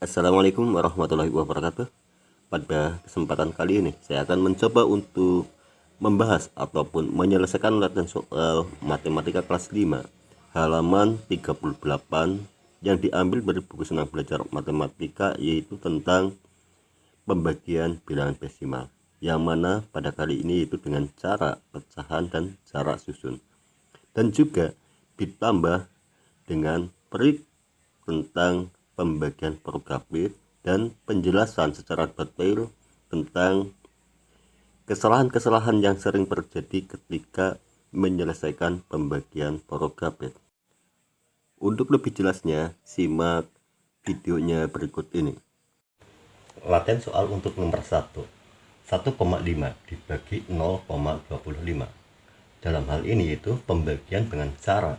Assalamualaikum warahmatullahi wabarakatuh. Pada kesempatan kali ini saya akan mencoba untuk membahas ataupun menyelesaikan latihan soal matematika kelas 5 halaman 38 yang diambil dari buku Senang Belajar Matematika, yaitu tentang pembagian bilangan desimal, yang mana pada kali ini itu dengan cara pecahan dan cara susun, dan juga ditambah dengan perik tentang pembagian Prokapit dan penjelasan secara detail tentang kesalahan-kesalahan yang sering terjadi ketika menyelesaikan pembagian Prokapit. Untuk lebih jelasnya, simak videonya berikut ini. Latihan soal untuk nomor 1, 1,5 dibagi 0,25. Dalam hal ini itu pembagian dengan cara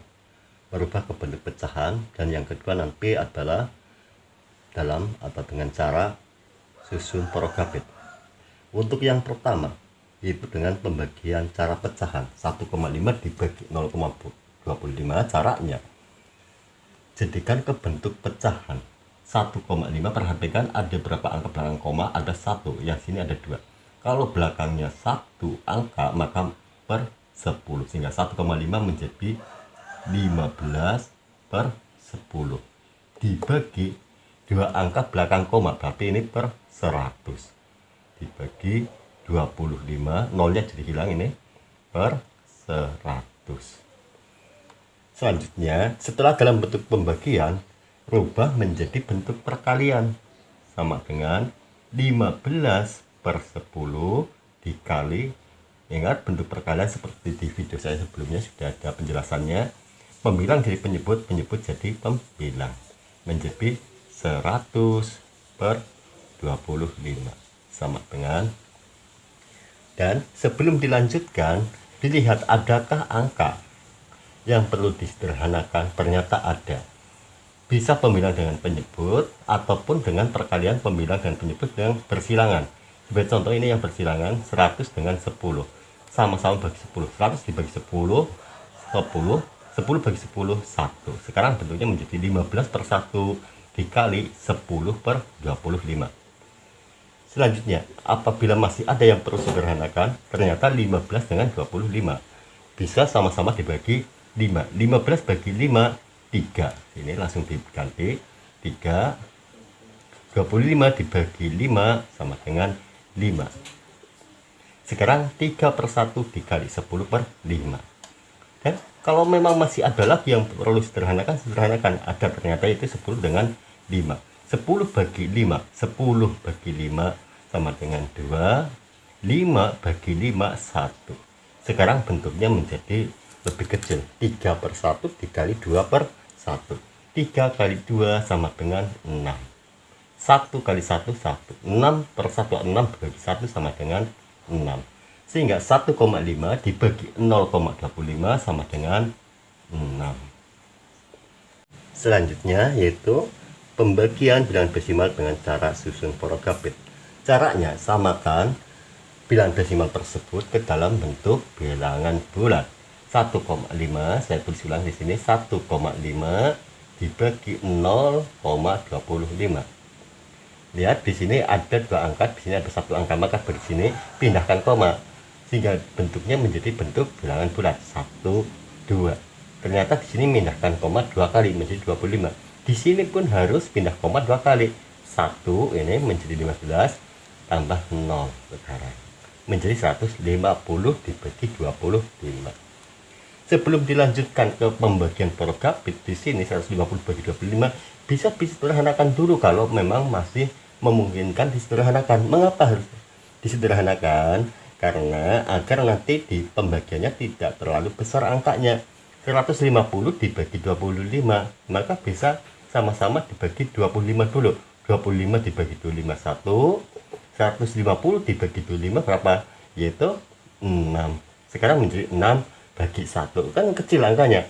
merubah ke bentuk pecahan, dan yang kedua nanti adalah dalam atau dengan cara susun Prokapit. Untuk yang pertama yaitu dengan pembagian cara pecahan 1,5 dibagi 0,25. Caranya jadikan ke bentuk pecahan 1,5. Perhatikan ada berapa angka belakang koma, ada 1, yang sini ada 2. Kalau belakangnya 1 angka maka per 10, sehingga 1,5 menjadi 15 per 10 dibagi 2 angka belakang koma, berarti ini per 100 dibagi 25, nolnya jadi hilang, ini per 100. Selanjutnya, setelah dalam bentuk pembagian, rubah menjadi bentuk perkalian, sama dengan 15 per 10 dikali, ingat bentuk perkalian seperti di video saya sebelumnya sudah ada penjelasannya, pembilang jadi penyebut, penyebut jadi pembilang, menjadi 100 per 25 sama dengan, dan sebelum dilanjutkan dilihat adakah angka yang perlu disederhanakan. Ternyata ada. Bisa pembilang dengan penyebut ataupun dengan perkalian pembilang dan penyebut yang bersilangan. Sebagai contoh ini yang bersilangan 100 dengan 10 sama-sama bagi 10, 100 dibagi 10, 10 bagi 10, 1. Sekarang bentuknya menjadi 15 per 1 dikali 10 per 25. Selanjutnya, apabila masih ada yang perlu sederhanakan, ternyata 15 dengan 25 bisa sama-sama dibagi 5. 15 bagi 5, 3. Ini langsung diganti 3. 25 dibagi 5 sama dengan 5. Sekarang 3 per 1 dikali 10 per 5. Dan kalau memang masih ada lagi yang perlu sederhanakan, sederhanakan. Ada, ternyata itu 10 dengan 5. 10 bagi 5, 10 bagi 5 sama dengan 2. 5 bagi 5, 1. Sekarang bentuknya menjadi lebih kecil. 3 per 1 dikali 2 per 1. 3 kali 2 sama dengan 6. 1 kali 1, 1. 6 per 1, 6 bagi 1 sama dengan 6. Sehingga 1,5 dibagi 0,25 sama dengan 6. Selanjutnya yaitu pembagian bilangan desimal dengan cara susun Prokapit. Caranya, samakan bilangan desimal tersebut ke dalam bentuk bilangan bulat. 1,5, saya tulis ulang di sini, 1,5 dibagi 0,25. Lihat di sini ada 2 angka, di sini ada 1 angka, maka di sini pindahkan koma sehingga bentuknya menjadi bentuk bilangan bulat 1, 2. Ternyata di sini pindahkan koma 2 kali menjadi 25. Di sini pun harus pindah koma 2 kali. 1 ini menjadi 15 tambah 0 sekarang menjadi 150 dibagi 25. Sebelum dilanjutkan ke pembagian Prokapit, di sini 150 bagi 25 bisa disederhanakan dulu kalau memang masih memungkinkan disederhanakan. Mengapa harus disederhanakan? Karena agar nanti di pembagiannya tidak terlalu besar angkanya. 150 dibagi 25, maka bisa sama-sama dibagi 25 dulu. 25 dibagi 25, 1. 150 dibagi 25 berapa? Yaitu 6. Sekarang menjadi 6 bagi 1. Kan kecil angkanya.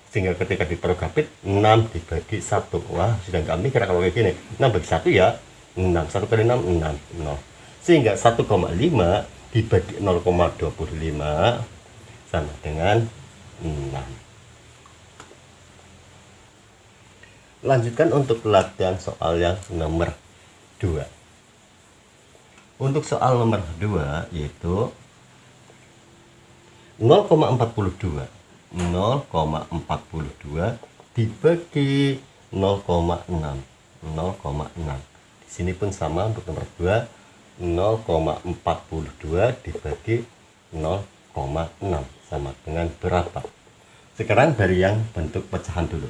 Sehingga ketika di Prokapit 6 dibagi 1. Wah, sudah nggak mikir kalau kayak gini. 6 bagi 1 ya 6. 1 kali 6, 6. 0. Sehingga 1,5 dibagi 0,25 sama dengan 6. Lanjutkan untuk latihan soal yang nomor 2. Untuk soal nomor 2 yaitu 0,42 dibagi 0,6. Di sini pun sama untuk nomor 2, 0,42 dibagi 0,6 sama dengan berapa? Sekarang dari yang bentuk pecahan dulu.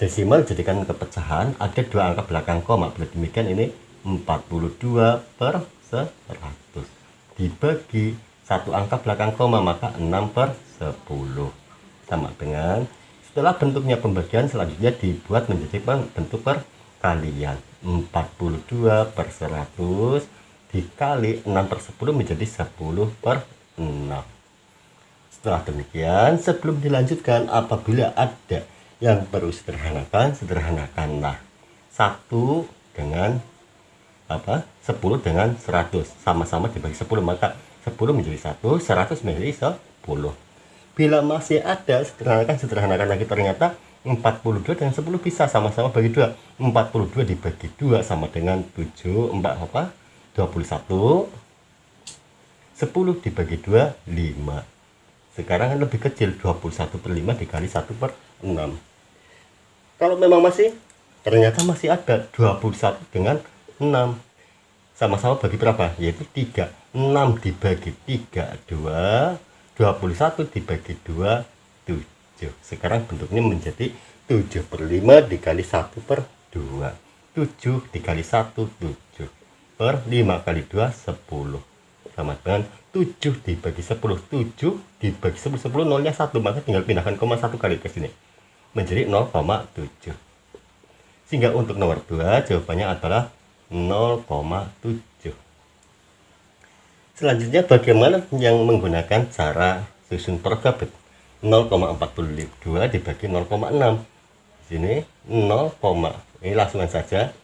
Desimal jadikan ke pecahan, ada dua angka belakang koma. Bila demikian ini 42 per 100 dibagi satu angka belakang koma, maka 6 per 10 sama dengan, setelah bentuknya pembagian selanjutnya dibuat menjadi bentuk perkalian. 42 per 100 dikali 6 per 10 menjadi 10 per 6. Setelah demikian, sebelum dilanjutkan, apabila ada yang perlu sederhanakanlah 1 dengan 10 dengan 100 sama-sama dibagi 10, maka 10 menjadi 1, 100 menjadi 10. Bila masih ada, sederhanakan lagi, ternyata 42 dengan 10 bisa sama-sama bagi 2. 42 dibagi 2 sama dengan 7, 21. 10 dibagi 2, 5. Sekarang lebih kecil, 21 per 5 dikali 1 per 6. Kalau memang ternyata masih ada 21 dengan 6. Sama-sama bagi berapa? Yaitu 3. 6 dibagi 3, 2. 21 dibagi 2, 7. Sekarang bentuknya menjadi 7 per 5 dikali 1 per 2. 7 dikali 1, 7. Per 5 kali 2, 10. Sama dengan 7 dibagi 10. 7 dibagi 10, 10 nolnya 1. Maka tinggal pindahkan koma 1 kali ke sini. Menjadi 0,7. Sehingga untuk nomor 2 jawabannya adalah 0,7. Selanjutnya bagaimana yang menggunakan cara susun pergabit? 0,42 dibagi 0,6. Di sini 0, ini langsung saja.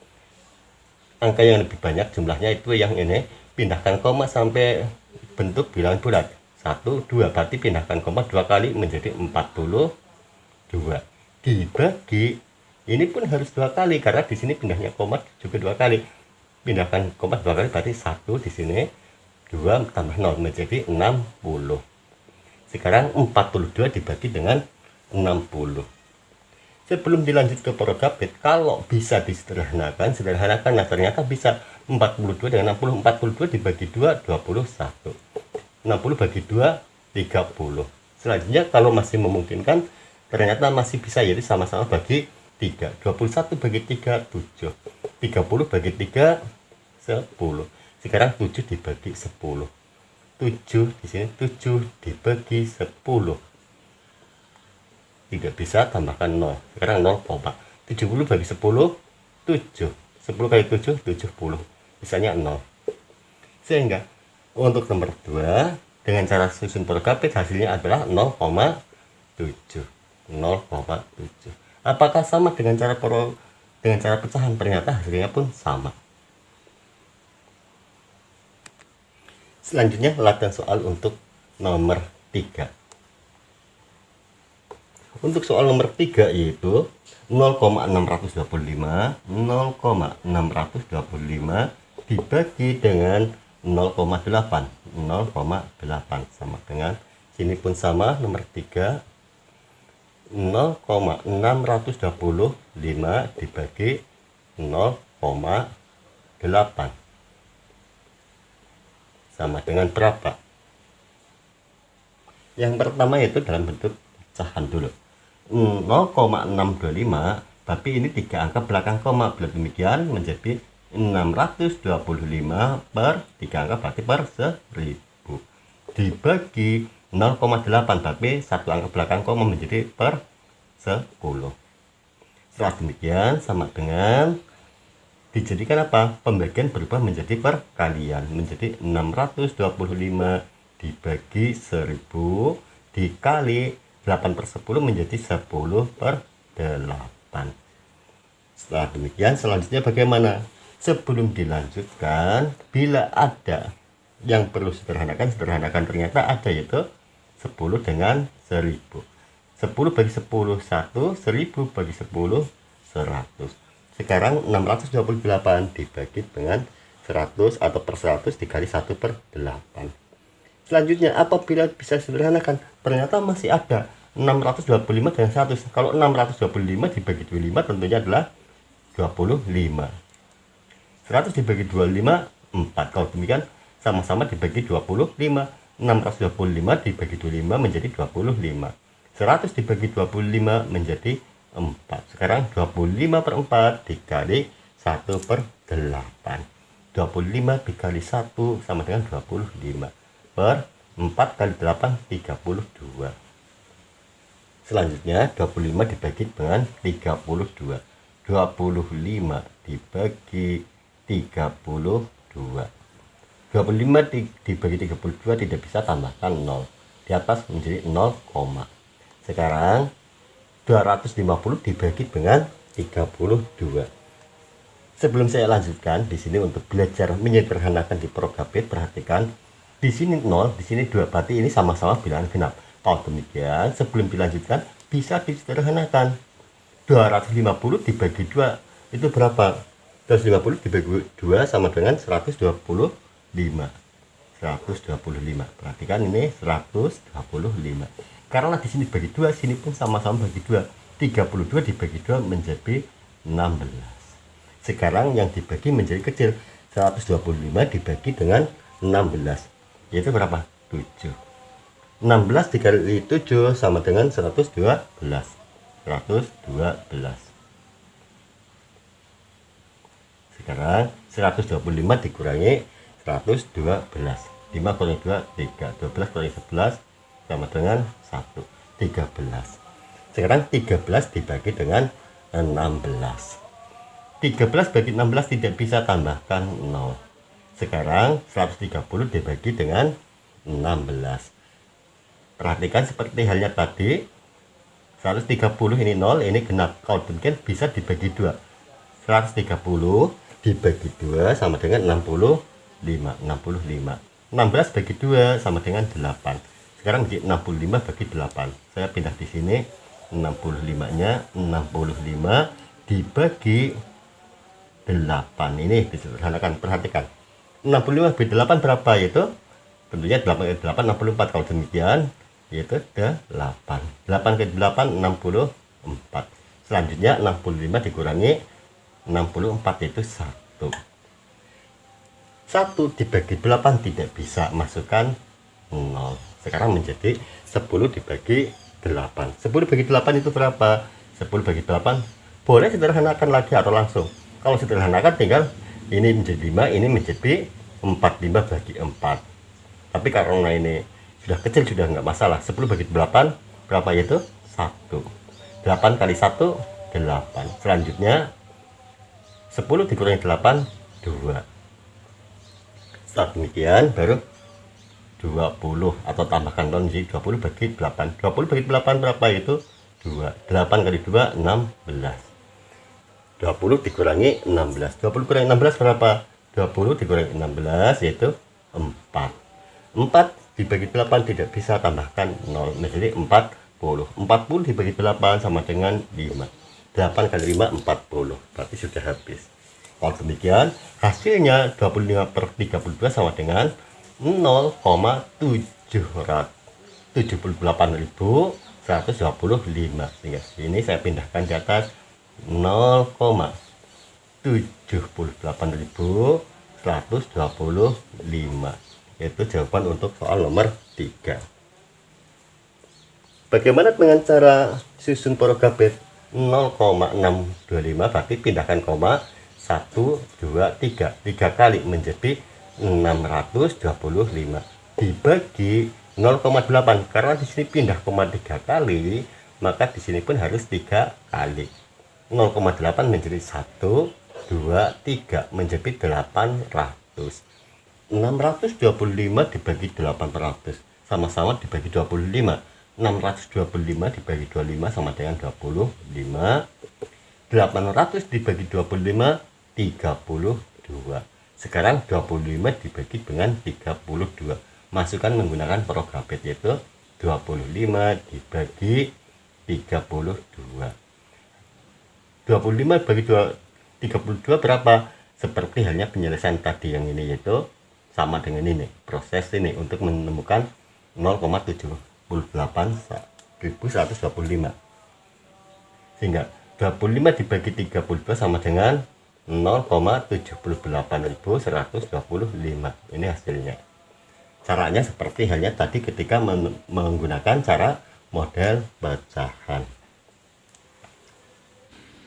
Angka yang lebih banyak jumlahnya itu yang ini. Pindahkan koma sampai bentuk bilangan bulat. 1, 2, berarti pindahkan koma 2 kali menjadi 42. Dibagi, ini pun harus 2 kali karena di sini pindahnya koma juga 2 kali. Pindahkan koma 2 kali berarti 1 di sini. 2 tambah 0 menjadi 60. Sekarang 42 dibagi dengan 60. Sebelum dilanjut ke pergabit, kalau bisa disederhanakan, nah ternyata bisa. 42 dengan 60, 42 dibagi 2, 21. 60 bagi 2, 30. Selanjutnya kalau masih memungkinkan, ternyata masih bisa, yaitu sama-sama bagi 3. 21 bagi 3, 7. 30 bagi 3, 10. Sekarang 7 dibagi 10. 7 di sini, 7 dibagi 10. Tidak bisa, tambahkan 0. Sekarang 0, 70 bagi 10, 7. 10 kali 7, 70. Misalnya 0. Sehingga untuk nomor 2 dengan cara susun pergabit hasilnya adalah 0,7. 0,7. Apakah sama dengan cara pecahan? Ternyata hasilnya pun sama. Selanjutnya latihan soal untuk nomor 3. Untuk soal nomor 3 yaitu 0,625 dibagi dengan 0,8 sama dengan, sini pun sama nomor 3, 0,625 dibagi 0,8 sama dengan berapa? Yang pertama itu dalam bentuk pecahan dulu. 0,625, tapi ini 3 angka belakang koma. Bila demikian menjadi 625 per 3 angka berarti per 1000 dibagi 0,8, tapi 1 angka belakang koma menjadi per 10. Setelah demikian sama dengan dijadikan apa? Pembagian berubah menjadi perkalian, menjadi 625 dibagi 1000 dikali 8 per 10 menjadi 10 per 8. Setelah demikian selanjutnya bagaimana? Sebelum dilanjutkan, bila ada yang perlu sederhanakan, ternyata ada, yaitu 10 dengan 1000. 10 bagi 10, 1. 1000 bagi 10, 100. Sekarang 628 dibagi dengan 100 atau per 100 dikali 1/8. Selanjutnya apabila bisa sederhanakan, ternyata masih ada 625 dengan 100. Kalau 625 dibagi 25 tentunya adalah 25. 100 dibagi 25 4. Kalau demikian sama-sama dibagi 25. 625 dibagi 25 menjadi 25. 100 dibagi 25 menjadi 4. Sekarang 25/4 dikali 1/8. 25 dikali 1 sama dengan 25. Per 4 kali 8 32. Selanjutnya 25 dibagi dengan 32. 25 dibagi 32. 25 dibagi 32 tidak bisa tambahkan 0. Di atas menjadi 0, sekarang 250 dibagi dengan 32. Sebelum saya lanjutkan di sini untuk belajar menyederhanakan di Prokabit, perhatikan di sini 0, di sini 2, berarti ini sama-sama bilangan genap. Kalau demikian, sebelum dilanjutkan bisa disederhanakan. 250 dibagi 2 itu berapa? 250 dibagi 2 sama dengan 125. 125. Perhatikan ini 125. Karena di sini bagi 2, sini pun sama-sama bagi 2. 32 dibagi 2 menjadi 16. Sekarang yang dibagi menjadi kecil. 125 dibagi dengan 16. Yaitu berapa? 7. 16 dikali 7 sama dengan 112. 112. Sekarang 125 dikurangi 112. 5 kurangi 2, 3. 12 kurangi 11 sama dengan 1. 13. Sekarang 13 dibagi dengan 16. 13 bagi 16 tidak bisa tambahkan 0. Sekarang 130 dibagi dengan 16. Perhatikan seperti halnya tadi, 130 ini 0, ini genap. Kalau demikian bisa dibagi 2. 130 dibagi 2 sama dengan 65. 16 bagi 2 sama dengan 8. Sekarang menjadi 65 bagi 8. Saya pindah di sini, 65-nya 65 dibagi 8. Ini disederhanakan, perhatikan. 65 bagi 8 berapa? Yaitu tentunya 8 kali 8 64. Kalau demikian yaitu 8. 8 kali 8 64. Selanjutnya 65 dikurangi 64 yaitu 1. 1 dibagi 8 tidak bisa, masukkan 0. Sekarang menjadi 10 dibagi 8. 10 bagi 8 itu berapa? 10 bagi 8 boleh sederhanakan lagi atau langsung. Kalau sederhanakan tinggal ini menjadi 5, ini menjadi 4. 5 bagi 4. Tapi karena ini sudah kecil sudah enggak masalah. 10 bagi 8 berapa? Yaitu 1. 8 kali 1 8. Selanjutnya 10 dikurangi 8 2. Setelah demikian baru 20 atau tambahkan 0 jadi 20 bagi 8. 20 bagi 8 berapa? Yaitu 2. 8 kali 2 16. 20 dikurangi 16. 20 kurangi 16 berapa? 20 dikurangi 16 yaitu 4. 4 dibagi 8 tidak bisa, tambahkan 0 menjadi 40. 40 dibagi 8 sama dengan 5. 8 kali 5 40. Berarti sudah habis. Kalau demikian hasilnya 25/32 sama dengan 0,78.125. Sehingga sini saya pindahkan di atas 0,78.125. Itu jawaban untuk soal nomor 3. Bagaimana dengan cara susun Prokabit? 0,625 berarti pindahkan koma 1 2 3 kali menjadi 625 dibagi 0,8. Karena di sini pindah koma 3 kali, maka di sini pun harus 3 kali. 0,8 menjadi 1 2 3 menjadi 800. 625 dibagi 800 sama-sama dibagi 25. 625 dibagi 25 sama dengan 25. 800 dibagi 25 32. Sekarang 25 dibagi dengan 32. Masukkan menggunakan Prokabit yaitu 25 dibagi 32. 25 bagi 32 berapa? Seperti halnya penyelesaian tadi yang ini, yaitu sama dengan ini proses ini untuk menemukan 0,78.125, sehingga 25 dibagi 32 sama dengan 0,78.125. Ini hasilnya. Caranya seperti halnya tadi ketika menggunakan cara model pecahan.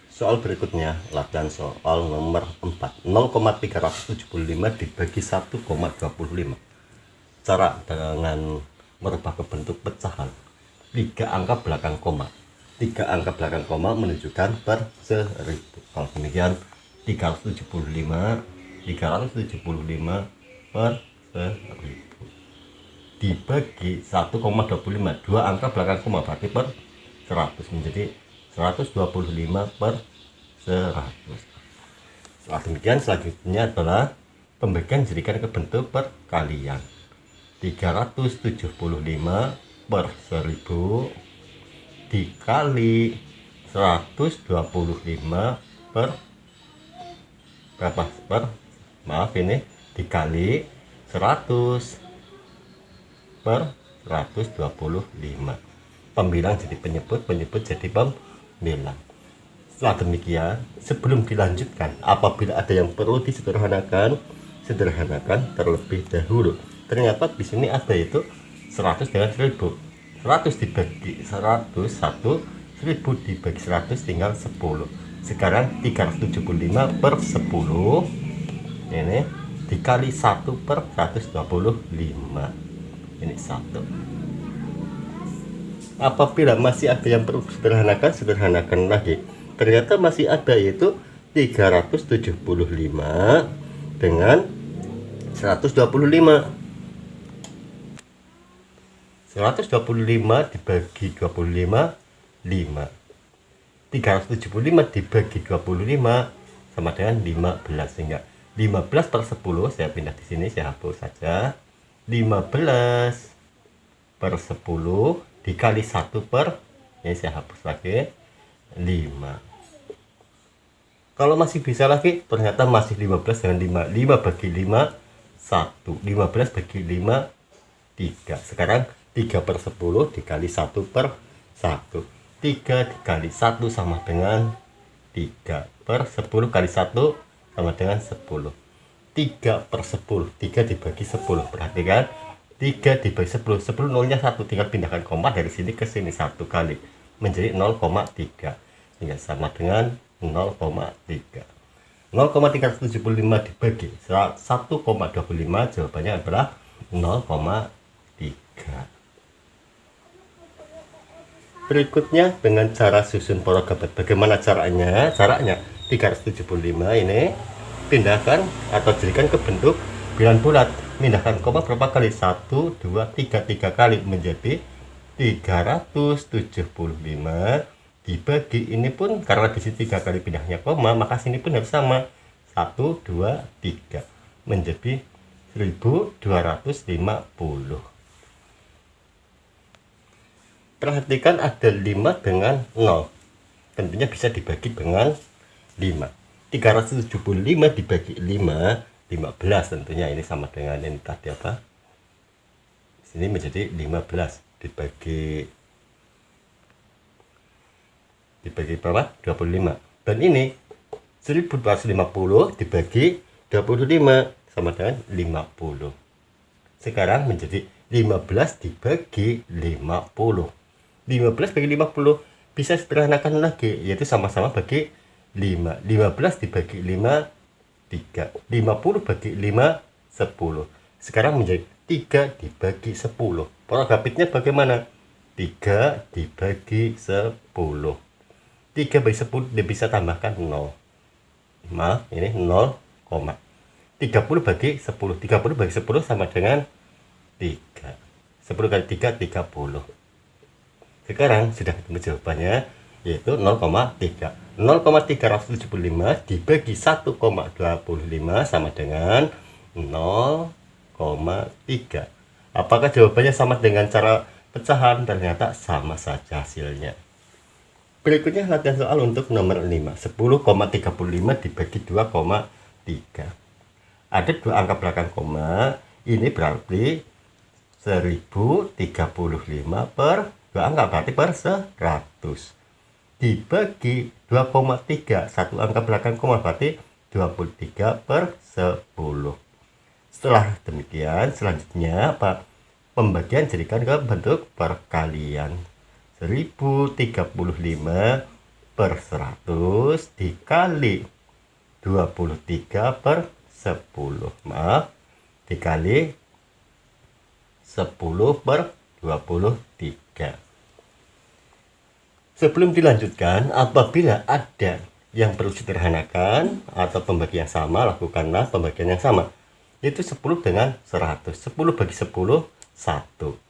Soal berikutnya, latihan soal nomor 4. 0,375 dibagi 1,25. Cara dengan merubah ke bentuk pecahan. 3 angka belakang koma. 3 angka belakang koma menunjukkan per 1000. Kalau demikian 375 per 1000 dibagi 1,25. 2 angka belakang koma berarti per 100, menjadi 125 per 100. Setelah demikian, selanjutnya adalah pembagian jadikan ke bentuk perkalian. 375 per 1000 dikali 125 per berapa? Dikali 100 per 125. Pembilang jadi penyebut, penyebut jadi pembilang. Setelah demikian, sebelum dilanjutkan, apabila ada yang perlu disederhanakan, sederhanakan terlebih dahulu. Ternyata di sini ada itu 100 dengan 1000. 100 dibagi 100, 1000 dibagi 100 tinggal 10. Sekarang 375 per 10 ini dikali 1 per 125. Ini 1. Apabila masih ada yang perlu disederhanakan, sederhanakan lagi. Ternyata masih ada, yaitu 375 dengan 125. 125 dibagi 25, 5. 375 dibagi 25 sama dengan 15, sehingga 15 per 10 saya pindah di sini, saya hapus saja. 15 per 10 dikali 1 per, ini saya hapus lagi, 5. Kalau masih bisa lagi, ternyata masih 15 dengan 5. 5 bagi 5 1. 15 bagi 5 3. Sekarang 3 per 10 dikali 1 per 1. 3 dikali 1 sama dengan 3 per 10 kali 1 sama dengan 10. 3 per 10, 3 dibagi 10, perhatikan 3 dibagi 10, 10 nolnya 1, tinggal pindahkan koma dari sini ke sini 1 kali, menjadi 0,3, hingga sama dengan 0,3. 0,375 dibagi 1,25, jawabannya adalah 0,3. Berikutnya dengan cara susun paragraf. Bagaimana caranya? Caranya 375 ini pindahkan atau jadikan ke bentuk bilangan bulat. Pindahkan koma berapa kali? 1, 2, 3, 3 kali, menjadi 375 dibagi, ini pun karena di sini 3 kali pindahnya koma, maka sini pun harus sama, 1, 2, 3, menjadi 1250. Perhatikan ada 5 dengan 0, tentunya bisa dibagi dengan 5. 375 dibagi 5, 15, tentunya ini sama dengan ini tadi apa? Sini menjadi 15 dibagi berapa? 25. Dan ini 1250 dibagi 25 sama dengan 50. Sekarang menjadi 15 dibagi 50. 15 bagi 50 bisa sederhanakan lagi, yaitu sama-sama bagi 5. 15 dibagi 5 3. 50 bagi 5 10. Sekarang menjadi 3 dibagi 10. Pola grafisnya bagaimana? 3 dibagi 10. 3 bagi 10 dia bisa tambahkan 0. Maaf, ini 0, 30 bagi 10. 30 bagi 10 sama dengan 3. 10 kali 3 30. Sekarang sudah ketemu jawabannya, yaitu 0,3. 0,375 dibagi 1,25 sama dengan 0,3. Apakah jawabannya sama dengan cara pecahan? Ternyata sama saja hasilnya. Berikutnya latihan soal untuk nomor 5. 10,35 dibagi 2,3. Ada dua angka belakang koma. Ini berarti 1035 per dua angka, berarti per 100. Dibagi 2,3, satu angka belakang koma, berarti 23 per 10. Setelah demikian, selanjutnya apa? Pembagian jadikan ke bentuk perkalian. 1035 per 100 dikali 23 per 10. Maaf, dikali 10 per 23. Sebelum dilanjutkan, apabila ada yang perlu disederhanakan atau pembagian sama, lakukanlah pembagian yang sama. Yaitu 10 dengan 100. 10 bagi 10, 1.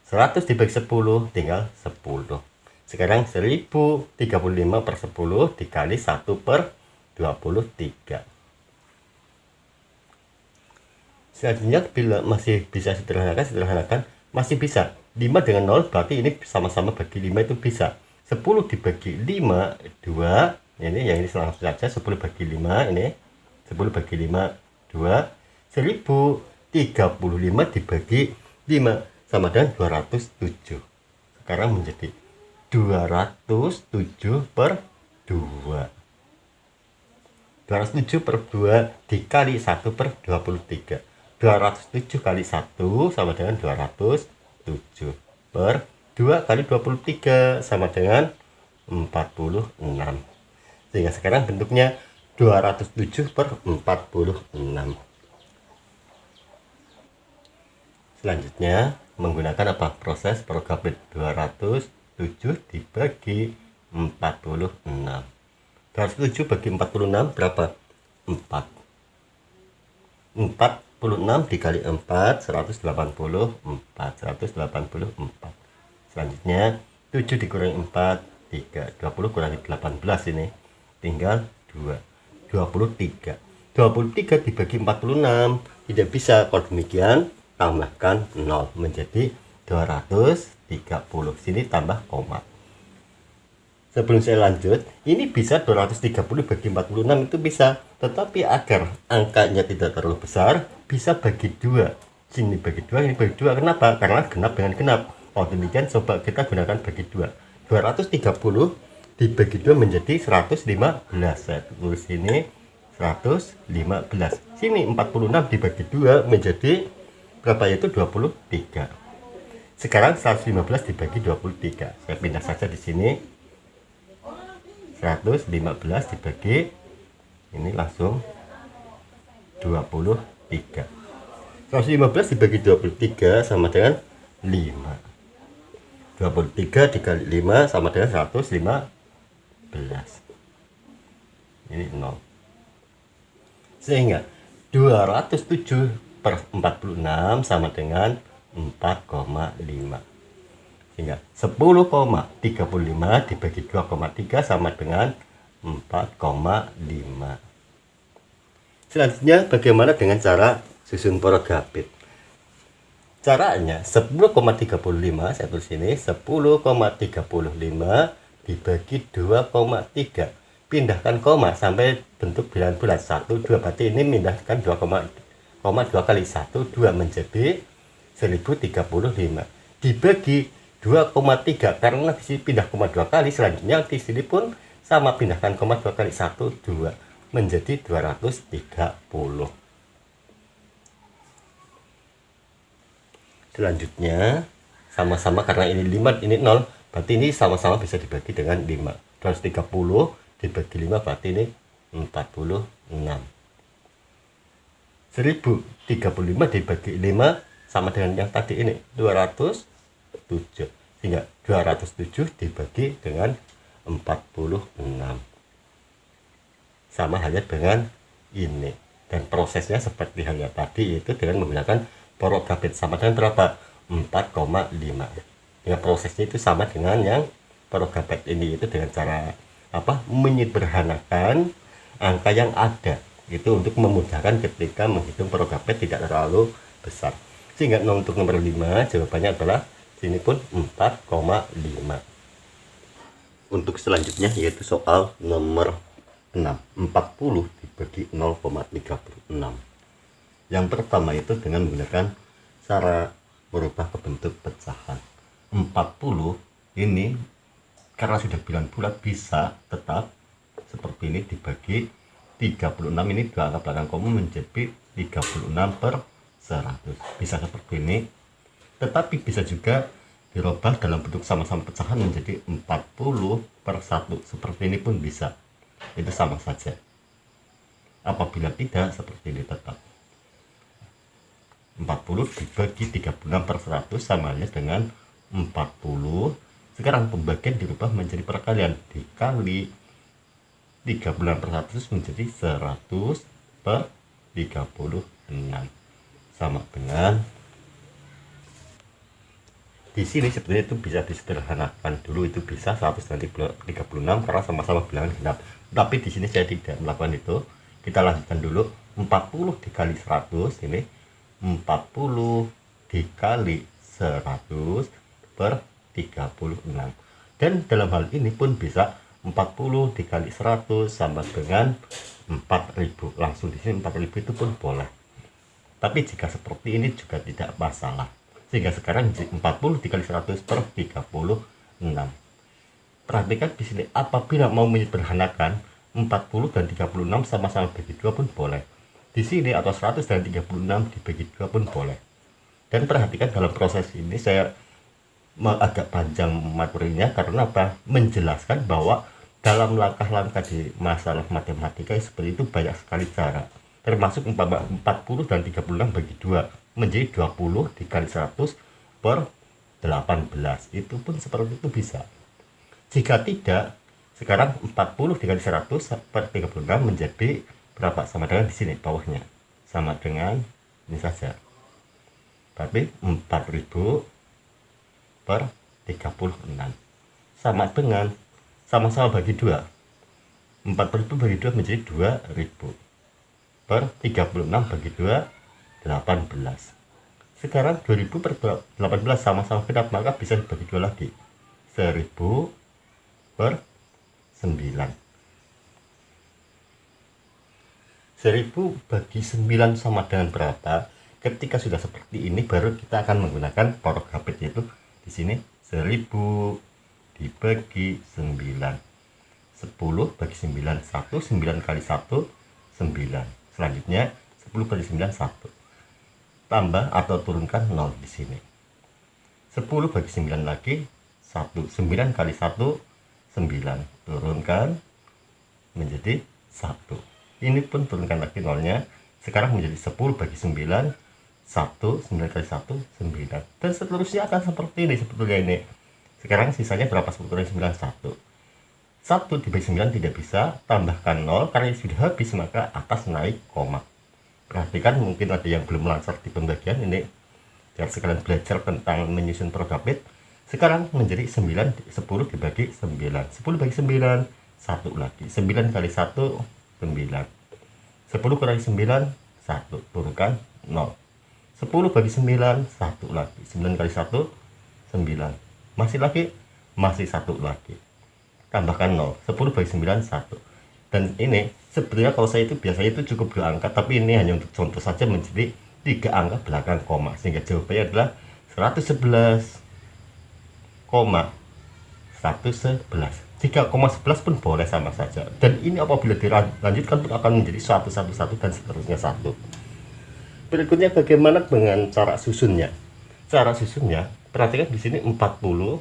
100 dibagi 10, tinggal 10. Sekarang 1035 per 10 dikali 1 per 23. Selanjutnya, bila masih bisa sederhanakan, masih bisa. 5 dengan 0 berarti ini sama-sama bagi 5 itu bisa. 10 dibagi 5, 2. Ini yang ini langsung saja, 10 bagi 5, ini 10 bagi 5, 2. 1035 dibagi 5 sama dengan 207. Sekarang menjadi 207 per 2. 207 per 2 dikali 1 per 23. 207 kali 1 sama dengan 207 per 2 kali 23 sama dengan 46. Sehingga sekarang bentuknya 207 per 46. Selanjutnya menggunakan apa? Proses Prokabit. 207 dibagi 46. 207 bagi 46 berapa? 4. 46 dikali 4, 184. 184. Selanjutnya 7 dikurangi 4, 3. 20 kurangi 18 ini. Tinggal 2. 23. 23 dibagi 46 tidak bisa. Kalau demikian tambahkan 0 menjadi 230. Sini tambah koma. Sebelum saya lanjut, ini bisa 230 bagi 46 itu bisa, tetapi agar angkanya tidak terlalu besar, bisa bagi 2. Sini bagi 2, ini bagi 2. Kenapa? Karena genap dengan genap. Oh, demikian coba kita gunakan bagi 2. 230 dibagi 2 menjadi 115. Saya tulis ini 115. Sini 46 dibagi 2 menjadi berapa, yaitu 23. Sekarang 115 dibagi 23. Saya pindah saja di sini. 115 dibagi ini langsung 23. 115 dibagi 23 sama dengan 5. 23 dikali 5 sama dengan 115. Ini 0. Sehingga 207 per 46 sama dengan 4,5. Sehingga 10,35 dibagi 2,3 sama dengan 4,5. Selanjutnya bagaimana dengan cara susun Prokabit? Caranya 10,35, saya tulis ini 10,35 dibagi 2,3. Pindahkan koma sampai bentuk bilangan bulat 1, 2, berarti ini pindahkan 2 kali 1, 2 menjadi 1035 dibagi 2,3, karena di sini pindah koma 2 kali, selanjutnya di sini pun sama, pindahkan koma 2 kali 1, 2 menjadi 230. Selanjutnya sama-sama, karena ini 5 ini 0, berarti ini sama-sama bisa dibagi dengan 5. 230 dibagi 5 berarti ini 46. 1035 dibagi 5 sama dengan yang tadi ini 207. Sehingga 207 dibagi dengan 46 sama halnya dengan ini. Dan prosesnya seperti halnya tadi, yaitu dengan menggunakan Prokabit. Sama dengan berapa? 4,5. Ya, prosesnya itu sama dengan yang Prokabit ini, itu dengan cara apa? Menyederhanakan angka yang ada. Itu untuk memudahkan ketika menghitung Prokabit tidak terlalu besar. Sehingga untuk nomor 5 jawabannya adalah sini pun 4,5. Untuk selanjutnya yaitu soal nomor 6, 40 dibagi 0,36. Yang pertama itu dengan menggunakan cara merubah ke bentuk pecahan. 40 ini karena sudah bilang bulat bisa tetap seperti ini dibagi 36, ini dua angka belakang koma menjadi 36 per 100. Bisa seperti ini, tetapi bisa juga dirubah dalam bentuk sama-sama pecahan menjadi 40 per 1. Seperti ini pun bisa. Itu sama saja. Apabila tidak, seperti ini tetap. 40 dibagi 36 per 1 sama halnya dengan 40. Sekarang pembagian dirubah menjadi perkalian. Dikali 36 per 100 menjadi 100 per 36. Sama dengan di sini sebenarnya itu bisa disederhanakan dulu, itu bisa 136 karena sama-sama bilangan genap. Tapi di sini saya tidak melakukan itu. Kita lanjutkan dulu. 40 dikali 100 ini 40 dikali 100 per 36. Dan dalam hal ini pun bisa 40 dikali 100 sama dengan 4000. Langsung di sini 4000 itu pun boleh. Tapi jika seperti ini juga tidak masalah. Sehingga sekarang 40 dikali 100 per 36. Perhatikan di sini apabila mau menyederhanakan 40 dan 36 sama-sama bagi 2 pun boleh. Di sini atau 100 dan 36 dibagi 2 pun boleh. Dan perhatikan dalam proses ini saya agak panjang materinya karena apa? Menjelaskan bahwa dalam langkah-langkah di masalah matematika seperti itu banyak sekali cara. Termasuk 40 dan 36 bagi 2 menjadi 20 dikali 100 per 18. Itu pun seperti itu bisa. Jika tidak, sekarang 40 dikali 100 per 36 menjadi berapa? Sama dengan di sini bawahnya. Sama dengan ini saja. Tapi 4000 per 36. Sama dengan sama-sama bagi 2. 4000 bagi 2 menjadi 2000 per 36 bagi 2 18. Sekarang 2000 per 18 sama-sama genap, maka bisa dibagi 2 lagi. 1000 per 9. 1000 bagi 9 sama dengan berapa? Ketika sudah seperti ini baru kita akan menggunakan poros habit, yaitu di sini 1000 dibagi 9. 10 bagi 9 1, 9 kali 1 9. Selanjutnya 10 kali 9 1. Tambah atau turunkan 0 di sini. 10 bagi 9 lagi 1. 9 kali 1 9. Turunkan menjadi 1. Ini pun turunkan lagi 0-nya. Sekarang menjadi 10 bagi 9 1. 9 kali 1 9. Dan seterusnya akan seperti ini sebetulnya ini. Sekarang sisanya berapa? 10 kali 9 1. 1 dibagi 9 tidak bisa. Tambahkan 0 karena sudah habis, maka atas naik koma. Perhatikan, mungkin ada yang belum lancar di pembagian ini, biar sekalian belajar tentang menyusun prokapit. Sekarang menjadi 10 dibagi 9. 10 bagi 9 1 lagi. 9 kali 1 9. 10 kali 9 1. Turunkan 0. 10 bagi 9 1 lagi. 9 kali 1 9. Masih lagi, masih 1 lagi. Tambahkan 0. 10 bagi 9 1. Dan ini sebenarnya kalau saya itu biasanya itu cukup 2 angka, tapi ini hanya untuk contoh saja menjadi 3 angka belakang koma, sehingga jawabannya adalah 111, 111. 3,11 pun boleh sama saja. Dan ini apabila dilanjutkan pun akan menjadi 111 dan seterusnya 1. Berikutnya bagaimana dengan cara susunnya? Cara susunnya, perhatikan di sini 40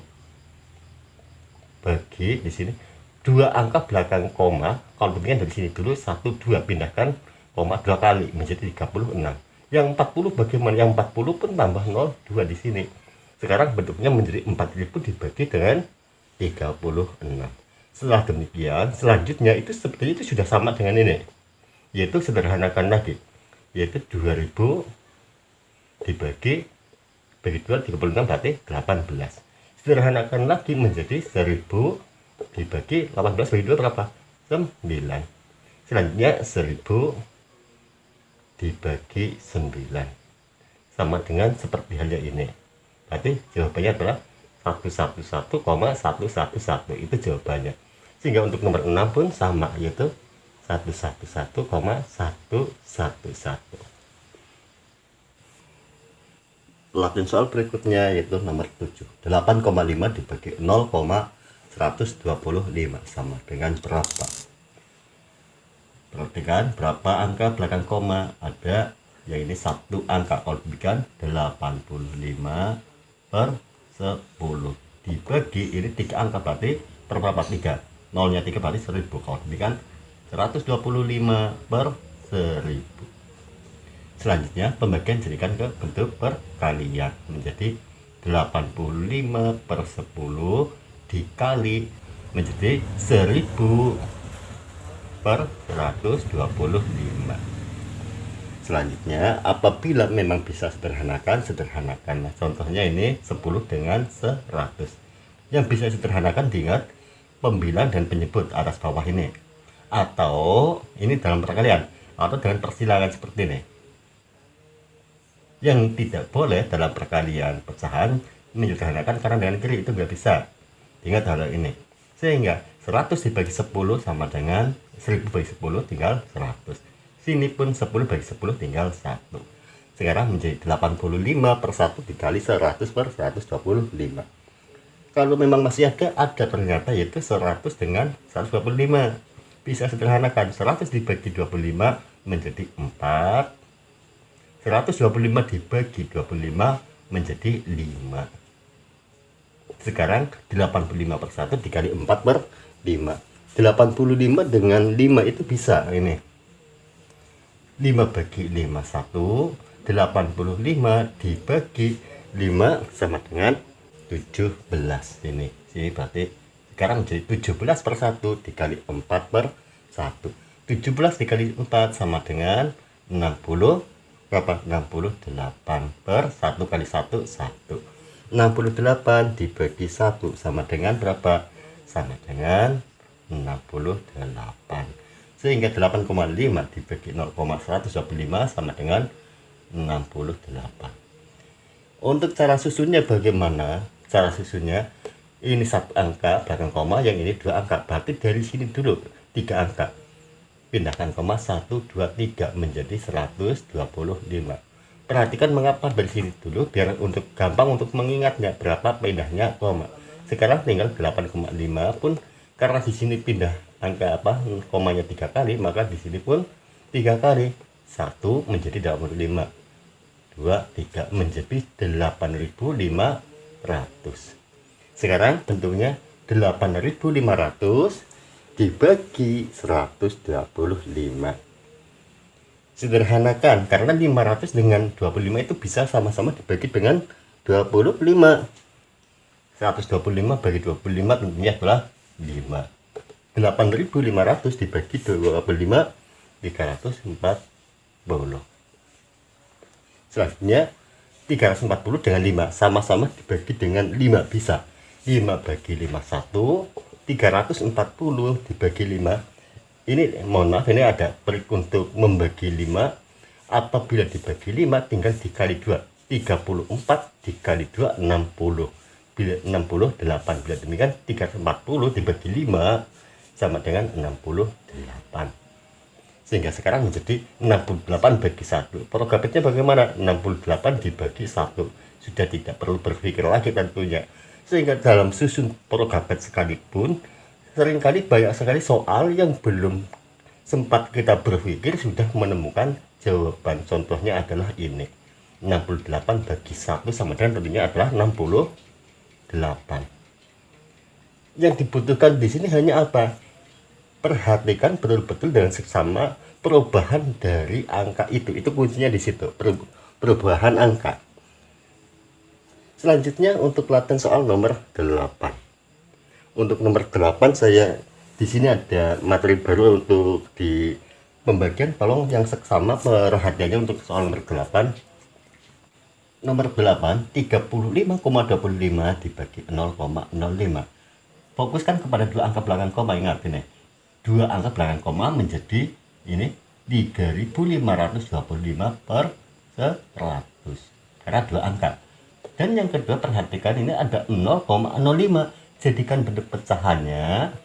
bagi di sini 2 angka belakang koma. Kalau demikian dari sini dulu 1 2 pindahkan koma 2 kali menjadi 36. Yang 40 bagaimana? Yang 40 pun tambah 0 2 di sini. Sekarang bentuknya menjadi 4000 dibagi dengan 36. Setelah demikian, selanjutnya itu seperti itu sudah sama dengan ini. Yaitu sederhanakan lagi. Yaitu 2000 dibagi 2 36 berarti 18. Sederhanakan lagi menjadi 1000 dibagi 18 bagi 2 berapa? 9. Selanjutnya 1000 dibagi 9 sama dengan seperti halnya ini. Berarti jawabannya adalah 111,111 itu jawabannya. Sehingga untuk nomor 6 pun sama, yaitu 111,111. Latihan soal berikutnya yaitu nomor 7. 8,5 dibagi 0,125 sama dengan berapa? Perhatikan berapa angka belakang koma. Ada yang ini satu angka, kalau diberikan 85 per 10 dibagi ini 3 angka, berarti per berapa? 3. Nolnya 3 berarti 1000. Kalau diberikan 125 per 1000. Selanjutnya pembagian jadikan ke bentuk perkalian, menjadi 85 per 10 dikali menjadi 1000 per 125. Selanjutnya apabila memang bisa sederhanakan, sederhanakan. Nah, contohnya ini 10 dengan 100. Yang bisa sederhanakan diingat pembilang dan penyebut atas bawah ini, atau ini dalam perkalian, atau dengan persilangan seperti ini. Yang tidak boleh dalam perkalian pecahan menyederhanakan karena dengan kiri itu nggak bisa. Ingat hal ini. Sehingga 100 dibagi 10 sama dengan 1000 bagi 10 tinggal 100. Sini pun 10 bagi 10 tinggal 1. Sekarang menjadi 85 per 1 dikali 100 per 125. Kalau memang masih ada ternyata yaitu 100 dengan 125. Bisa sederhanakan, 100 dibagi 25 menjadi 4. 125 dibagi 25 menjadi 5. Sekarang 85 per 1 dikali 4 per 5. 85 dengan 5 itu bisa ini. 5 bagi 5 1. 85 dibagi 5 sama dengan 17 ini. Sini berarti sekarang menjadi 17 per 1 dikali 4 per 1. 17 dikali 4 sama dengan 60 berapa? 68 per 1 kali 1 1. 68 dibagi 1 sama dengan berapa? Sama dengan 68. Sehingga 8,5 dibagi 0,125 sama dengan 68. Untuk cara susunnya bagaimana? Cara susunnya ini satu angka belakang koma, yang ini 2 angka. Berarti dari sini dulu 3 angka. Pindahkan koma 1, 2, 3 menjadi 125. Perhatikan mengapa dari sini dulu, biar untuk gampang untuk mengingatnya berapa pindahnya koma. Sekarang tinggal 8,5 pun karena di sini pindah angka komanya 3 kali, maka di sini pun 3 kali. 1 menjadi 85. 2, 3 menjadi 8.500. Sekarang bentuknya 8.500 dibagi 125. Sederhanakan karena 500 dengan 25 itu bisa sama-sama dibagi dengan 25. 125 bagi 25 tentunya adalah 5. 8.500 dibagi 25 340. Selanjutnya 340 dengan 5 sama-sama dibagi dengan 5 bisa. 5 bagi 5 1. 340 dibagi 5. Ini mohon maaf, ini ada trik untuk membagi 5. Apabila dibagi 5 tinggal dikali 2. 34 dikali 2 60. Bila 68. Bila demikian 340 dibagi 5 sama dengan 68. Sehingga sekarang menjadi 68 bagi 1. Programnya bagaimana? 68 dibagi 1. Sudah tidak perlu berpikir lagi tentunya. Sehingga dalam susun program sekalipun seringkali banyak sekali soal yang belum sempat kita berpikir sudah menemukan jawaban. Contohnya adalah ini, 68 bagi 1 sama dengan tentunya adalah 68. Yang dibutuhkan di sini hanya apa? Perhatikan betul-betul dengan seksama perubahan dari angka itu kuncinya di situ, perubahan angka. Selanjutnya untuk latihan soal nomor 8. Untuk nomor 8 saya di sini ada materi baru untuk di pembagian, tolong yang seksama perhatiannya untuk soal nomor 8. Nomor 8, 35,25 dibagi 0,05. Fokuskan kepada 2 angka belakang koma, ingat ini. 2 angka belakang koma menjadi ini 3.525 per 100. Karena 2 angka. Dan yang kedua, perhatikan ini ada 0,05. Jadikan bentuk pecahannya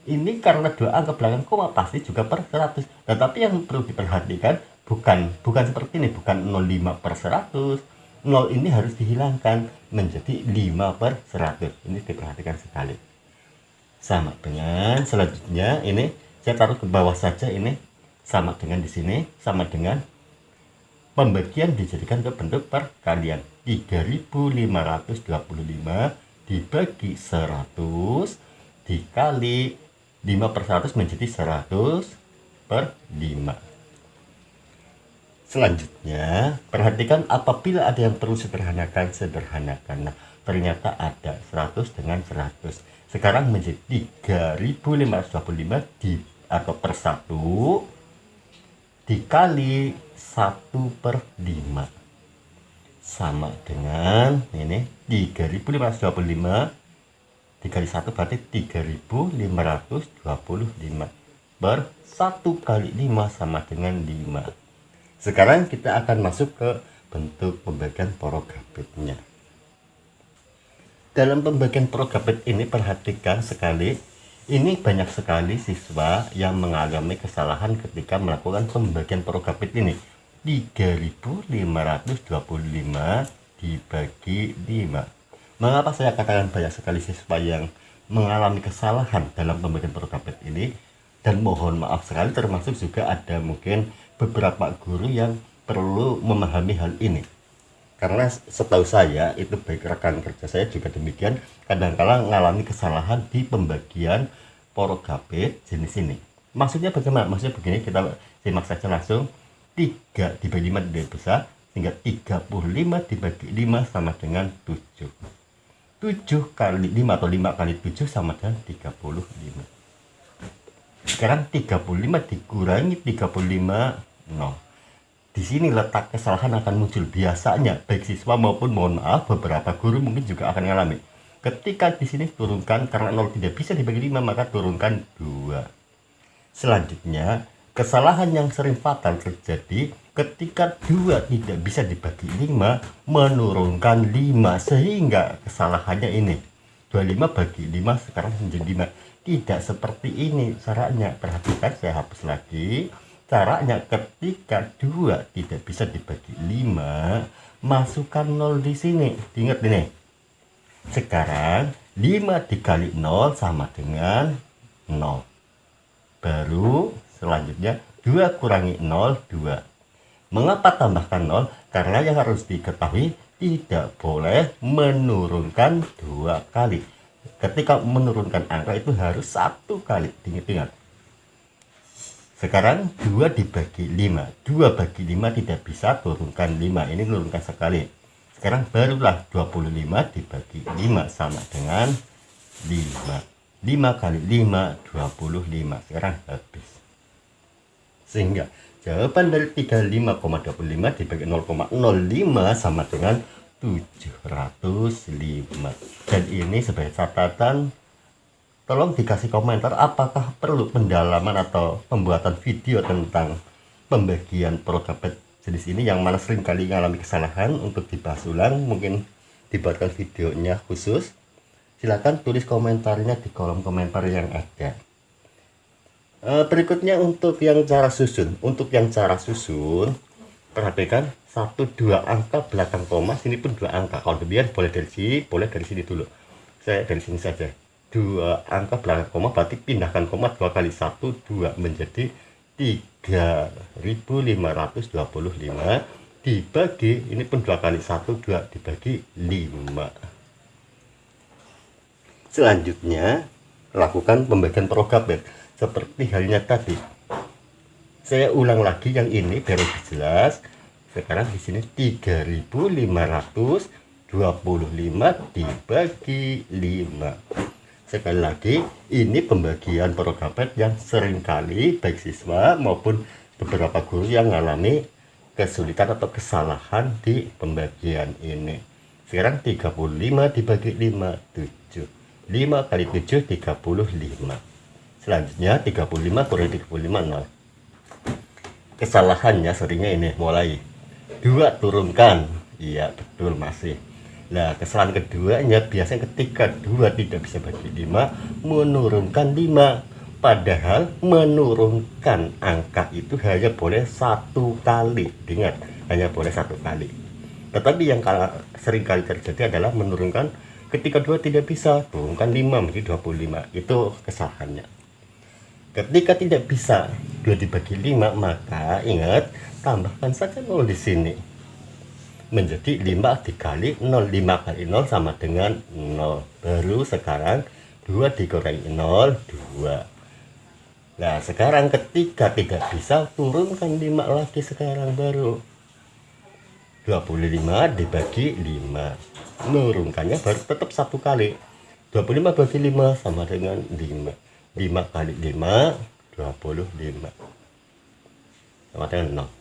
ini karena dua angka belakang koma pasti juga per 100. Tetapi yang perlu diperhatikan bukan seperti ini, bukan 0,5 per 100. 0 ini harus dihilangkan menjadi 5 per 100. Ini diperhatikan sekali. Sama dengan selanjutnya ini saya taruh ke bawah saja, ini sama dengan di sini, sama dengan pembagian dijadikan ke bentuk perkalian. 3525 dibagi 100 dikali 5 per 100 menjadi 100 per 5. Selanjutnya, perhatikan apabila ada yang perlu sederhanakan. Nah, ternyata ada 100 dengan 100. Sekarang menjadi 3525 atau per 1 dikali 1 per 5. Sama dengan ini 3525 dikali 1 berarti 3525 per 1 kali 5 sama dengan 5. Sekarang kita akan masuk ke bentuk pembagian Porogapitnya. Dalam pembagian Porogapit ini perhatikan sekali, ini banyak sekali siswa yang mengalami kesalahan ketika melakukan pembagian Porogapit ini. 3525 dibagi 5. Mengapa saya katakan banyak sekali siswa yang mengalami kesalahan dalam pembagian Porogapit ini? Dan mohon maaf sekali, termasuk juga ada mungkin beberapa guru yang perlu memahami hal ini. Karena setahu saya, itu baik rekan kerja saya juga demikian, kadang-kadang mengalami kesalahan di pembagian Porogapit jenis ini. Maksudnya bagaimana? Maksudnya begini, kita simak saja langsung. 3 dibagi 5 tidak besar, sehingga 35 dibagi 5 sama dengan 7. 7 kali 5 atau 5 kali 7 sama dengan 35. Sekarang 35 dikurangi 35, 0. Di sini letak kesalahan akan muncul. Biasanya baik siswa maupun, mohon maaf, beberapa guru mungkin juga akan mengalami. Ketika di sini turunkan, karena 0 tidak bisa dibagi 5, maka turunkan 2. Selanjutnya, kesalahan yang sering fatal terjadi ketika 2 tidak bisa dibagi 5, menurunkan 5, sehingga kesalahannya ini 25 bagi 5 sekarang menjadi 5. Tidak seperti ini caranya. Perhatikan, saya hapus lagi. Caranya ketika 2 tidak bisa dibagi 5, masukkan 0 di sini. Ingat ini. Sekarang 5 dikali 0 sama dengan 0. Baru selanjutnya 2 kurangi 0, 2. Mengapa tambahkan 0? Karena yang harus diketahui, tidak boleh menurunkan 2 kali. Ketika menurunkan angka itu harus 1 kali. Ingat-ingat. Sekarang 2 dibagi 5. 2 bagi 5 tidak bisa, turunkan 5. Ini turunkan sekali. Sekarang barulah 25 dibagi 5 sama dengan 5. 5 kali 5, 25. Sekarang habis. Sehingga jawaban dari 35,25 dibagi 0,05 sama dengan 705. Dan ini sebagai catatan, tolong dikasih komentar apakah perlu pendalaman atau pembuatan video tentang pembagian Porogapit jenis ini yang mana sering kali mengalami kesalahan. Untuk dibahas ulang, mungkin dibuatkan videonya khusus. Silakan tulis komentarnya di kolom komentar yang ada. Berikutnya untuk yang cara susun. Untuk yang cara susun, perhatikan 1-2 angka belakang koma, sini pun 2 angka. Kalau demikian boleh dari sini dulu. Saya dari sini saja. 2 angka belakang koma berarti pindahkan koma 2 kali 1, 2 menjadi 3525 dibagi, ini pun 2 kali 1, 2 dibagi 5. Selanjutnya lakukan pembagian Porogapit seperti halnya tadi. Saya ulang lagi yang ini biar lebih jelas. Sekarang di sini 3525 dibagi 5. Sekali lagi, ini pembagian Porogapit yang seringkali baik siswa maupun beberapa guru yang mengalami kesulitan atau kesalahan di pembagian ini. Sekarang 35 dibagi 5, 7. 5 kali 7, 35. Selanjutnya 35 kurangi 35, 0. Kesalahannya seringnya ini mulai 2 turunkan Iya, betul masih. Nah, kesalahan keduanya biasanya ketika 2 tidak bisa bagi 5, menurunkan 5. Padahal menurunkan angka itu hanya boleh satu kali. Ingat, hanya boleh satu kali. Tetapi yang sering kali terjadi adalah menurunkan ketika 2 tidak bisa, turunkan 5 menjadi 25. Itu kesalahannya. Ketika tidak bisa 2 dibagi 5, maka ingat, tambahkan saja 0 di sini. Menjadi 5 dikali 0. 5 kali 0 sama dengan 0. Baru sekarang 2 dikurangi 0, 2. Nah, sekarang ketika tidak bisa, turunkan 5 lagi sekarang baru. 25 dibagi 5. Menurunkannya baru tetap satu kali. 25 bagi 5 sama dengan 5. 5 kali 5, 25. Sama dengan 0.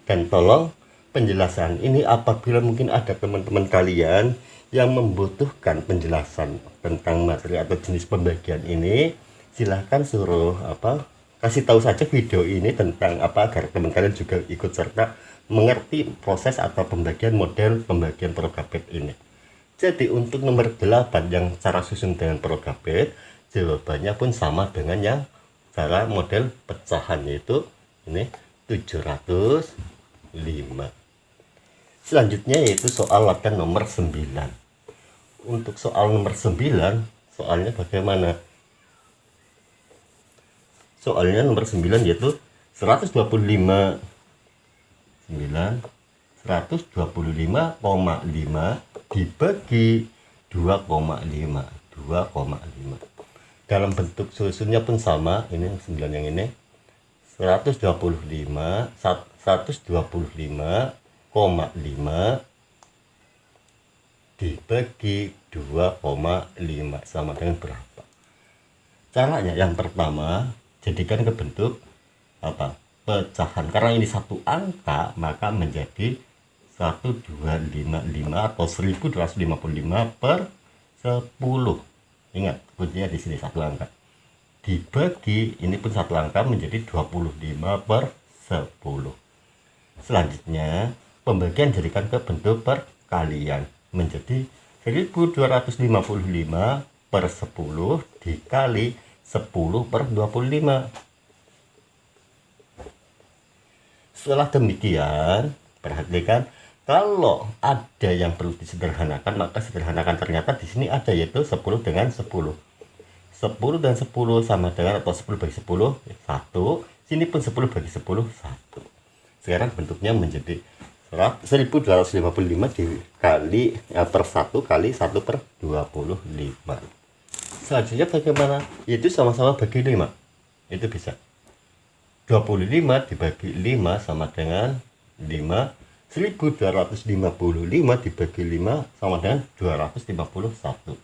Dan tolong penjelasan ini apabila mungkin ada teman-teman kalian yang membutuhkan penjelasan tentang materi atau jenis pembagian ini, silahkan suruh kasih tahu saja video ini tentang agar teman kalian juga ikut serta mengerti proses atau pembagian model pembagian Prokabet ini. Jadi untuk nomor 8 yang cara susun dengan Prokabet, jawabannya pun sama dengan yang cara model pecahan, yaitu ini 705. Selanjutnya yaitu soal latihan nomor 9. Untuk soal nomor 9, soalnya bagaimana? Soalnya nomor 9 yaitu 125,5 dibagi 2,5. Dalam bentuk susunnya pun sama, ini 9 yang ini 125,5 dibagi 2,5 sama dengan berapa? Caranya yang pertama, jadikan ke bentuk pecahan. Karena ini satu angka, maka menjadi 1255 atau 1255 per 10. Ingat, kuncinya di sini satu angka. Dibagi, ini pun satu angka, menjadi 25 per 10. Selanjutnya, pembagian jadikan ke bentuk perkalian, menjadi 1255 per 10 dikali 10 per 25. Setelah demikian, perhatikan, kalau ada yang perlu disederhanakan, maka sederhanakan. Ternyata di sini ada, yaitu 10 dengan 10. 10 dan 10 sama dengan, atau 10 bagi 10, 1. Sini pun 10 bagi 10, 1. Sekarang bentuknya menjadi 1255 dikali per 1 kali 1 per 25. Selanjutnya bagaimana? Itu sama-sama bagi 5. Itu bisa. 25 dibagi 5 sama dengan 5. 1255 dibagi 5 sama dengan 251.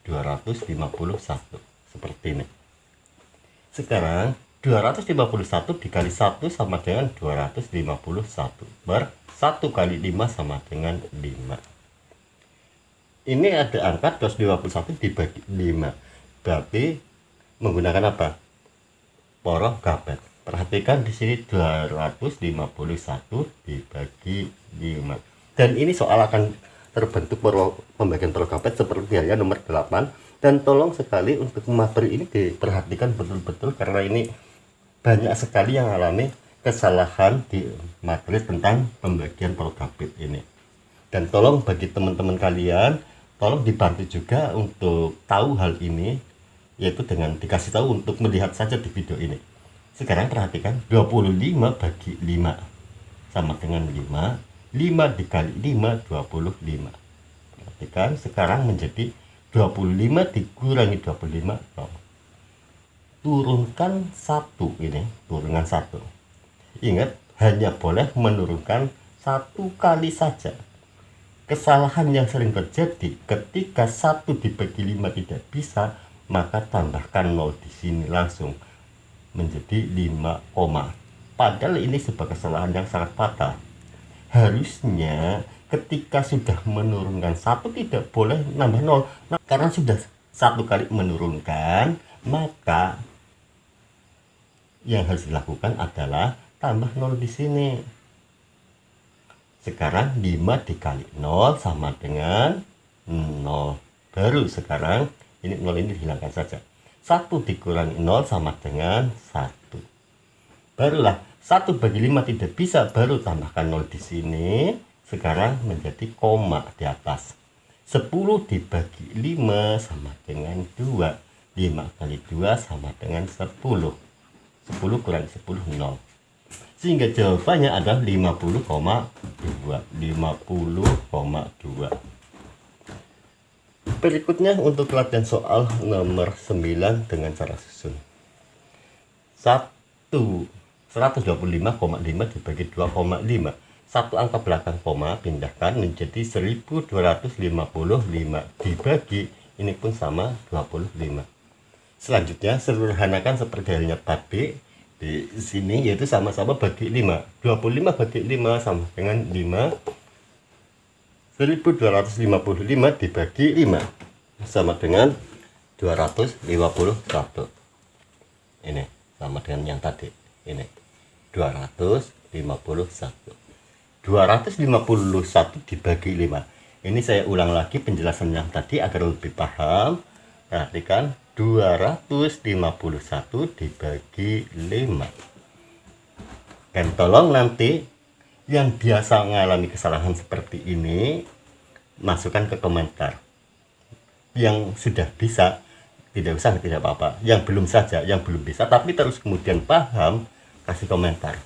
251 seperti ini. Sekarang 251 dikali 1 sama dengan 251 per 1 kali 5 sama dengan 5. Ini ada angka 251 dibagi 5, berarti menggunakan apa? Prokabet. Perhatikan di sini 251 dibagi 5. Dan ini soal akan terbentuk pembagian Prokabet seperti halnya nomor 8. Dan tolong sekali untuk materi ini diperhatikan betul-betul, karena ini banyak sekali yang alami kesalahan di materi tentang pembagian Prokabet ini. Dan tolong bagi teman-teman kalian, tolong dibantu juga untuk tahu hal ini, yaitu dengan dikasih tahu untuk melihat saja di video ini. Sekarang perhatikan, 25 bagi 5 sama dengan 5. 5 dikali 5, 25. Perhatikan, sekarang menjadi 25 dikurangi 25, turunkan 1 ini, turunkan 1. Ingat, hanya boleh menurunkan 1 kali saja. Kesalahan yang sering terjadi ketika 1 dibagi 5 tidak bisa, maka tambahkan 0 di sini langsung menjadi 5, padahal ini sebuah kesalahan yang sangat fatal. Harusnya ketika sudah menurunkan 1 tidak boleh nambah 0. Nah, karena sudah 1 kali menurunkan, maka yang harus dilakukan adalah tambah 0 di sini. Sekarang 5 dikali 0 sama dengan 0. Baru sekarang ini 0 ini dihilangkan saja. 1 dikurangi 0 sama dengan 1. Barulah 1 bagi 5 tidak bisa, baru tambahkan 0 di sini. Sekarang menjadi koma di atas. 10 dibagi 5 sama dengan 2. 5 kali 2 sama dengan 10. 10 kurangi 10, 0. Sehingga jawabannya adalah 50,2. 50,2. Berikutnya untuk latihan soal nomor 9 dengan cara susun. 125,5 dibagi 2,5. Satu angka belakang koma pindahkan menjadi 1255 dibagi, ini pun sama 25. Selanjutnya sederhanakan seperti halnya tadi di sini, yaitu sama-sama bagi 5. 25 bagi 5 sama dengan 5. 1255 dibagi 5 sama dengan 251. Ini sama dengan yang tadi. Ini 251. 251 dibagi 5. Ini saya ulang lagi penjelasan yang tadi agar lebih paham. Perhatikan, 251 dibagi 5. Dan tolong nanti yang biasa mengalami kesalahan seperti ini masukkan ke komentar. Yang sudah bisa tidak usah, tidak apa-apa. Yang belum saja, yang belum bisa tapi terus kemudian paham, kasih komentar.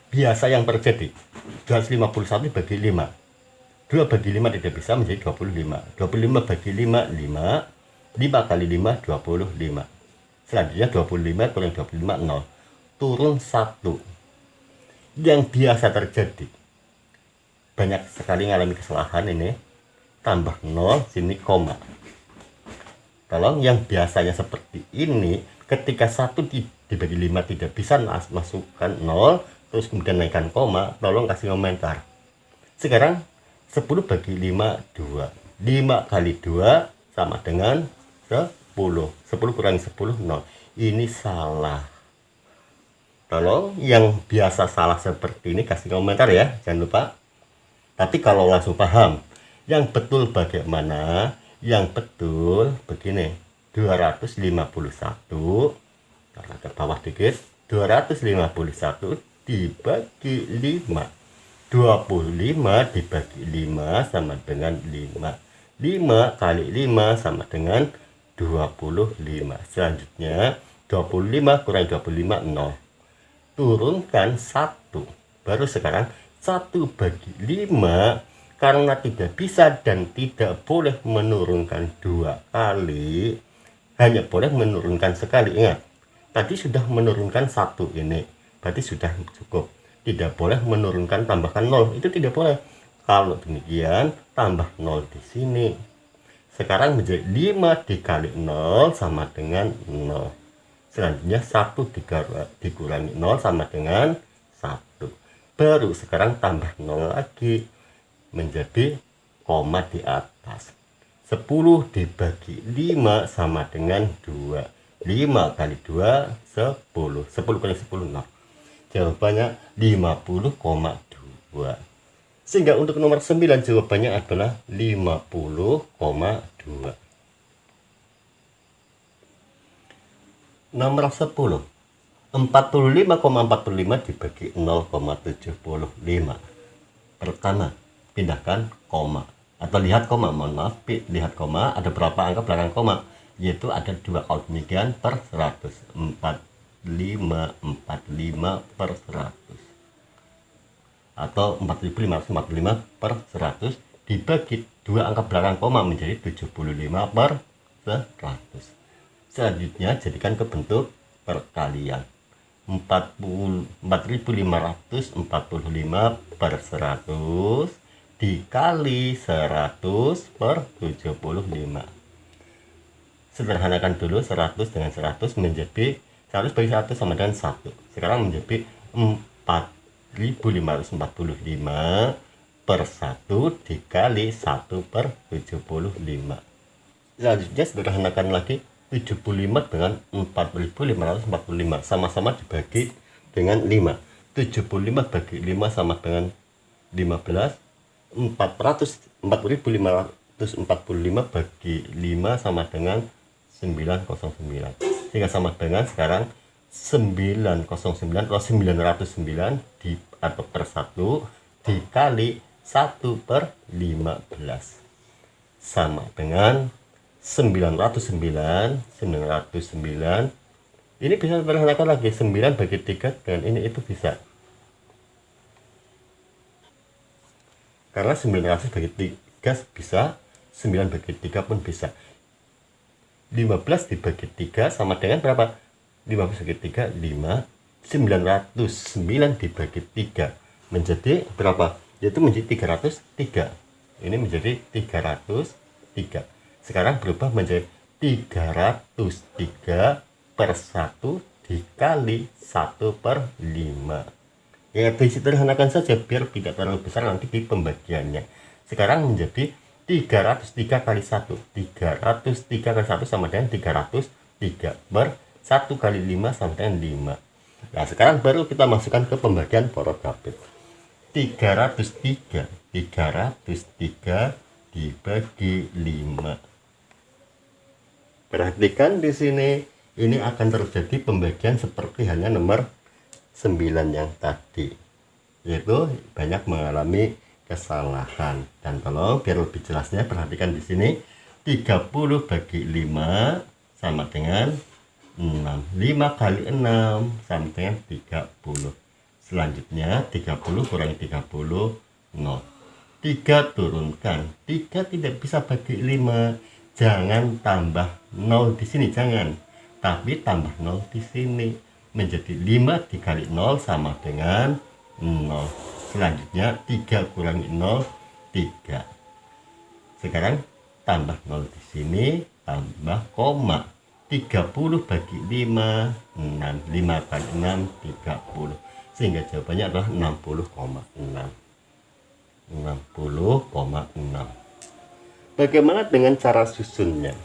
Biasa yang terjadi 251 bagi 5. 2 bagi 5 tidak bisa, menjadi 25. 25 bagi 5, 5. 5 kali 5, 25. Selanjutnya 25 kurang 25, 0. Turun 1. Yang biasa terjadi, banyak sekali mengalami kesalahan ini, tambah 0, sini koma. Tolong yang biasanya seperti ini, ketika 1 dibagi 5 tidak bisa masukkan 0, terus kemudian naikkan koma, tolong kasih komentar. Sekarang 10 bagi 5, 2. 5 kali 2 sama dengan 10. 10 kurangi 10, 0. Ini salah. Tolong yang biasa salah seperti ini kasih komentar ya, jangan lupa. Tapi kalau langsung paham, yang betul bagaimana? Yang betul begini, 251, karena ke bawah dikit, 251 dibagi 5. 25 dibagi 5 sama dengan 5. 5 kali 5 sama dengan 25. Selanjutnya 25 kurang 25, 0. Turunkan 1. Baru sekarang 1 bagi 5, karena tidak bisa dan tidak boleh menurunkan 2 kali, hanya boleh menurunkan sekali. Ingat, tadi sudah menurunkan 1 ini, berarti sudah cukup. Tidak boleh menurunkan tambahkan 0, itu tidak boleh. Kalau demikian tambah 0 di sini. Sekarang menjadi 5 dikali 0 sama dengan 0. Selanjutnya 1 dikurangi 0 sama dengan 1. Baru sekarang tambah 0 lagi, menjadi koma di atas. 10 dibagi 5 sama dengan 2. 5 kali 2, 10. 10 kali 10, 0. Jawabannya 50,2. Sehingga untuk nomor 9 jawabannya adalah 50,2. Nomor 10. 45,45 dibagi 0,75. Pertama, pindahkan koma. Atau lihat koma, mohon maaf, lihat koma, ada berapa angka belakang koma? Yaitu ada 2. Kalau demikian per 100. 4545 per 100. Atau 4545 per 100 dibagi 2 angka belakang koma menjadi 75 per 100. Selanjutnya jadikan ke bentuk perkalian. 4545 per 100 dikali 100 per 75. Sederhanakan dulu 100 dengan 100 menjadi 100 bagi 100 sama dengan 1. Sekarang menjadi 4545 per 1 dikali 1 per 75. Selanjutnya sederhanakan lagi 75 dengan 4545, sama-sama dibagi dengan 5. 75 bagi 5 sama dengan 15 4.545 bagi 5 sama dengan 909, sehingga sama dengan sekarang 909 atau 909 di atau per 1 dikali 1/15 sama dengan 909. Ini bisa sederhanakan lagi, 9 bagi 3 dan ini itu bisa, karena 900 bagi 3 bisa, 9 bagi 3 pun bisa. 15 dibagi 3 sama dengan berapa? 15 bagi 3 5. 909 dibagi 3 menjadi berapa? Yaitu menjadi 303. Ini menjadi 303. Sekarang berubah menjadi 303 per 1 dikali 1/5. Ya, disederhanakan saja biar tidak terlalu besar nanti di pembagiannya. Sekarang menjadi 303 kali 1. 303 kali 1 sama dengan 303 per 1 kali 5 sama dengan 5. Nah, sekarang baru kita masukkan ke pembagian porogapit. 303 dibagi 5. Perhatikan di sini, ini akan terjadi pembagian seperti halnya nomor 9 yang tadi, yaitu banyak mengalami kesalahan. Dan tolong biar lebih jelasnya perhatikan di sini, 30 bagi 5 sama dengan 6. 5 kali 6 sama dengan 30. Selanjutnya 30 kurangi 30 0. 3 turunkan. 3 tidak bisa bagi 5. Jangan tambah 0 di sini, jangan. Tapi tambah 0 di sini. Menjadi 5 dikali 0 sama dengan 0. Selanjutnya 3 kurangi 0 3. Sekarang tambah 0 di sini, tambah koma. 30 bagi 5 6. 5 kali 6 30. Sehingga jawabannya adalah 60,6. 60,6. Bagaimana dengan cara susunnya?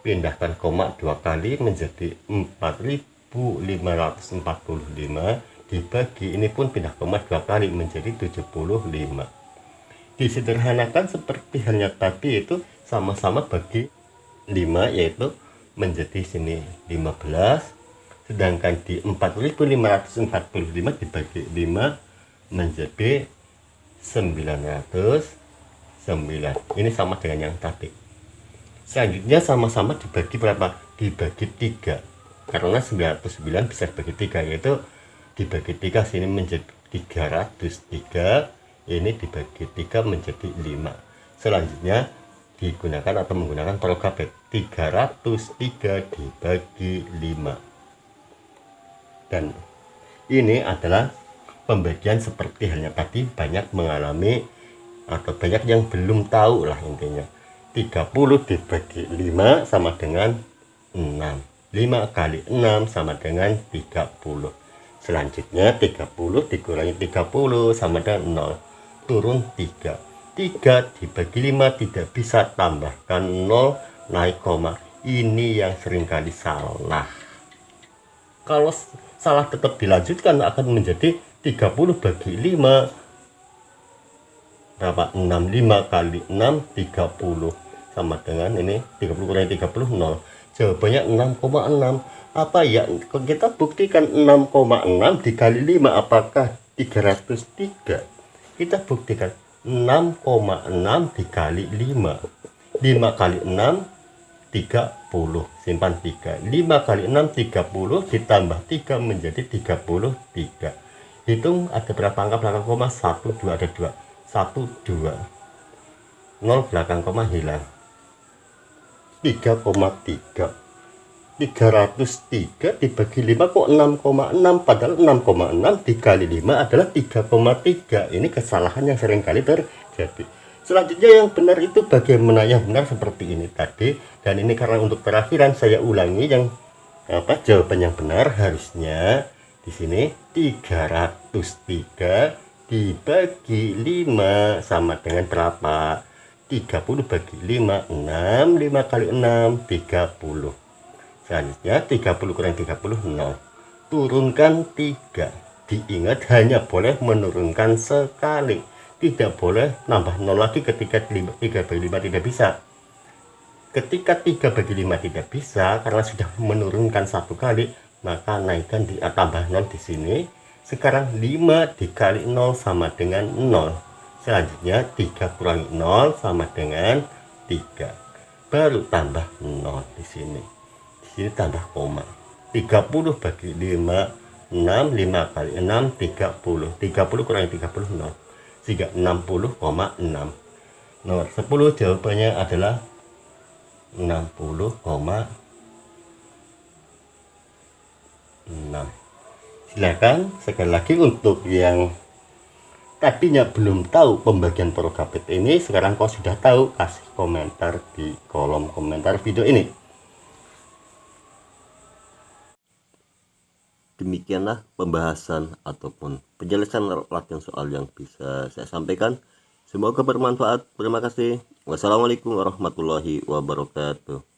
Pindahkan koma 2 kali menjadi 4.545 dibagi, ini pun pindah koma 2 kali menjadi 75. Disederhanakan seperti halnya tadi, itu sama-sama bagi 5, yaitu menjadi sini 15, sedangkan di 4.545 dibagi 5 menjadi 909. Ini sama dengan yang tadi. Selanjutnya sama-sama dibagi berapa? Dibagi 3. Karena 909 bisa dibagi 3, yaitu dibagi 3 sini menjadi 303. Ini dibagi 3 menjadi 5. Selanjutnya digunakan atau menggunakan porogapit. 303 dibagi 5. Dan ini adalah pembagian seperti halnya tadi, banyak mengalami atau banyak yang belum tahu lah intinya. 30 dibagi 5 sama dengan 6. 5 kali 6 sama dengan 30. Selanjutnya 30 dikurangi 30 sama dengan 0. Turun 3. 3 dibagi 5 tidak bisa, tambahkan 0 naik koma. Ini yang seringkali salah. Kalau salah tetap dilanjutkan akan menjadi 30 bagi 5 berapa? 6. 5 kali 6 30 sama dengan ini 30 kurangi 30 0. Jawabannya 6,6. Apa ya? Kita buktikan 6,6 dikali 5 apakah 303? Kita buktikan 6,6 dikali 5. 5 kali 6 30, simpan 3. 5 kali 6 30 ditambah 3 menjadi 33. Hitung ada berapa angka belakang koma? 1 2, ada 2. 1 2. 0 belakang koma hilang. 3,3. 303 dibagi 5 kok 6,6, padahal 6,6 dikali 5 adalah 3,3. Ini kesalahan yang sering kali terjadi. Selanjutnya yang benar itu bagaimana? Yang benar seperti ini tadi, dan ini karena untuk terakhiran saya ulangi yang jawaban yang benar harusnya di sini 303 dibagi 5 sama dengan berapa? 30 bagi 5 6. 5 kali 6 30. Selanjutnya 30 kurang 30 0. Turunkan 3. diingat hanya boleh menurunkan sekali, tidak boleh nambah 0 lagi ketika 3/5 tidak bisa. Ketika 3/5 tidak bisa karena sudah menurunkan satu kali, maka naikkan tambah 0 di sini. Sekarang 5 dikali 0 sama dengan 0. Selanjutnya 3 kurangi 0 sama dengan 3. Baru tambah 0 di sini. Di sini tambah koma. 30 bagi 5, 6, 5 kali 6, 30. 30 kurangi 30, 0. Sehingga 60,6. Nomor 10 jawabannya adalah 60,6. Silakan sekali lagi untuk yang tadinya belum tahu pembagian prokapit ini, sekarang kau sudah tahu, kasih komentar di kolom komentar video ini. Demikianlah pembahasan ataupun penjelasan latihan soal yang bisa saya sampaikan. Semoga bermanfaat. Terima kasih. Wassalamualaikum warahmatullahi wabarakatuh.